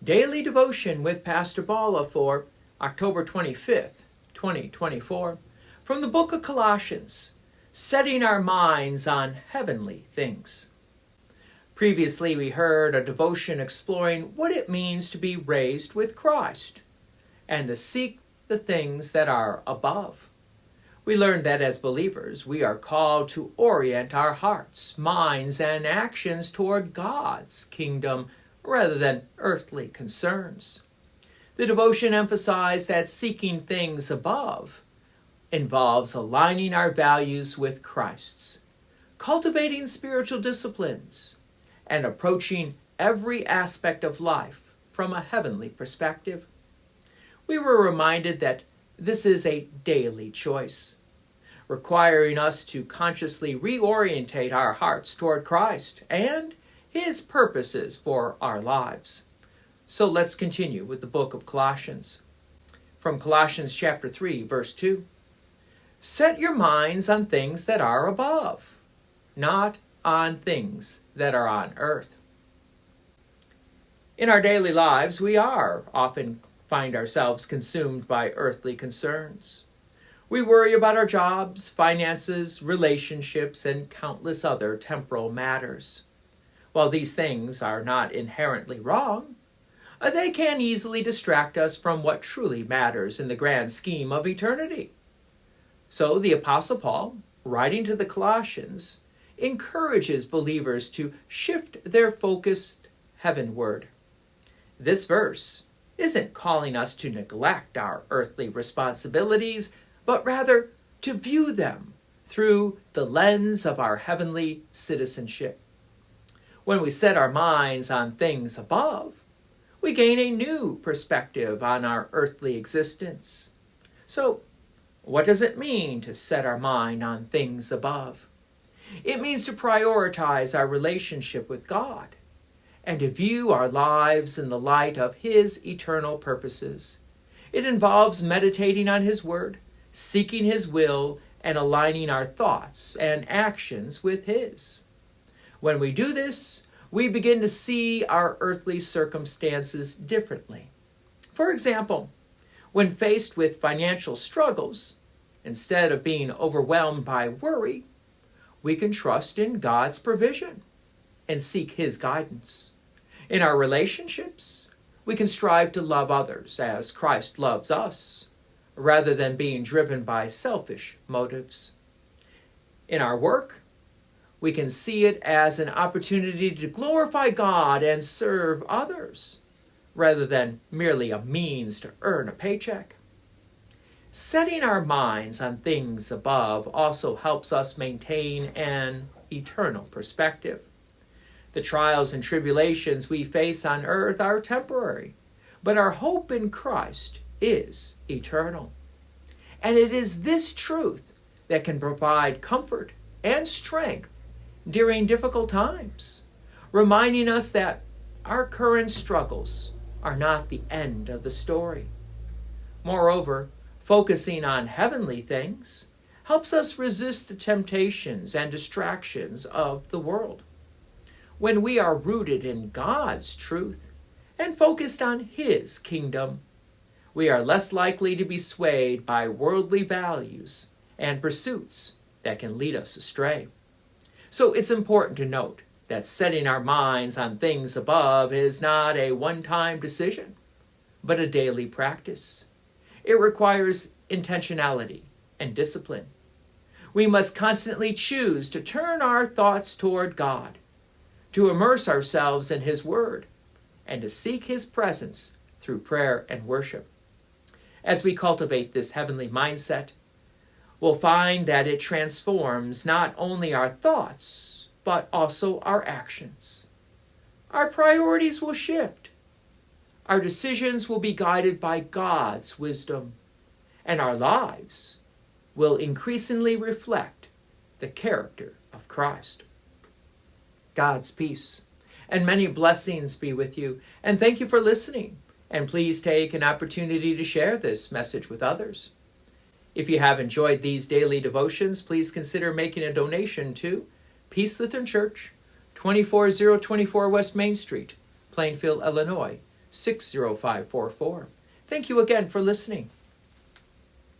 Daily Devotion with Pastor Balla for October 25th, 2024, from the book of Colossians, Setting Our Minds on Heavenly Things. Previously, we heard a devotion exploring what it means to be raised with Christ and to seek the things that are above. We learned that as believers, we are called to orient our hearts, minds, and actions toward God's kingdom rather than earthly concerns. The devotion emphasized that seeking things above involves aligning our values with Christ's, cultivating spiritual disciplines, and approaching every aspect of life from a heavenly perspective. We were reminded that this is a daily choice, requiring us to consciously reorientate our hearts toward Christ and His purposes for our lives. So let's continue with the book of Colossians. From Colossians chapter 3, verse 2. Set your minds on things that are above, not on things that are on earth. In our daily lives, we often find ourselves consumed by earthly concerns. We worry about our jobs, finances, relationships, and countless other temporal matters. While these things are not inherently wrong, they can easily distract us from what truly matters in the grand scheme of eternity. So the Apostle Paul, writing to the Colossians, encourages believers to shift their focus heavenward. This verse isn't calling us to neglect our earthly responsibilities, but rather to view them through the lens of our heavenly citizenship. When we set our minds on things above, we gain a new perspective on our earthly existence. So, what does it mean to set our mind on things above? It means to prioritize our relationship with God and to view our lives in the light of His eternal purposes. It involves meditating on His Word, seeking His will, and aligning our thoughts and actions with His. When we do this, we begin to see our earthly circumstances differently. For example, when faced with financial struggles, instead of being overwhelmed by worry, we can trust in God's provision and seek His guidance. In our relationships, we can strive to love others as Christ loves us, rather than being driven by selfish motives. In our work, we can see it as an opportunity to glorify God and serve others, rather than merely a means to earn a paycheck. Setting our minds on things above also helps us maintain an eternal perspective. The trials and tribulations we face on earth are temporary, but our hope in Christ is eternal. And it is this truth that can provide comfort and strength during difficult times, reminding us that our current struggles are not the end of the story. Moreover, focusing on heavenly things helps us resist the temptations and distractions of the world. When we are rooted in God's truth and focused on His kingdom, we are less likely to be swayed by worldly values and pursuits that can lead us astray. So it's important to note that setting our minds on things above is not a one-time decision, but a daily practice. It requires intentionality and discipline. We must constantly choose to turn our thoughts toward God, to immerse ourselves in His Word, and to seek His presence through prayer and worship. As we cultivate this heavenly mindset, we'll find that it transforms not only our thoughts, but also our actions. Our priorities will shift. Our decisions will be guided by God's wisdom, and our lives will increasingly reflect the character of Christ. God's peace and many blessings be with you, and thank you for listening. And please take an opportunity to share this message with others. If you have enjoyed these daily devotions, please consider making a donation to Peace Lutheran Church, 24024 West Main Street, Plainfield, Illinois, 60544. Thank you again for listening.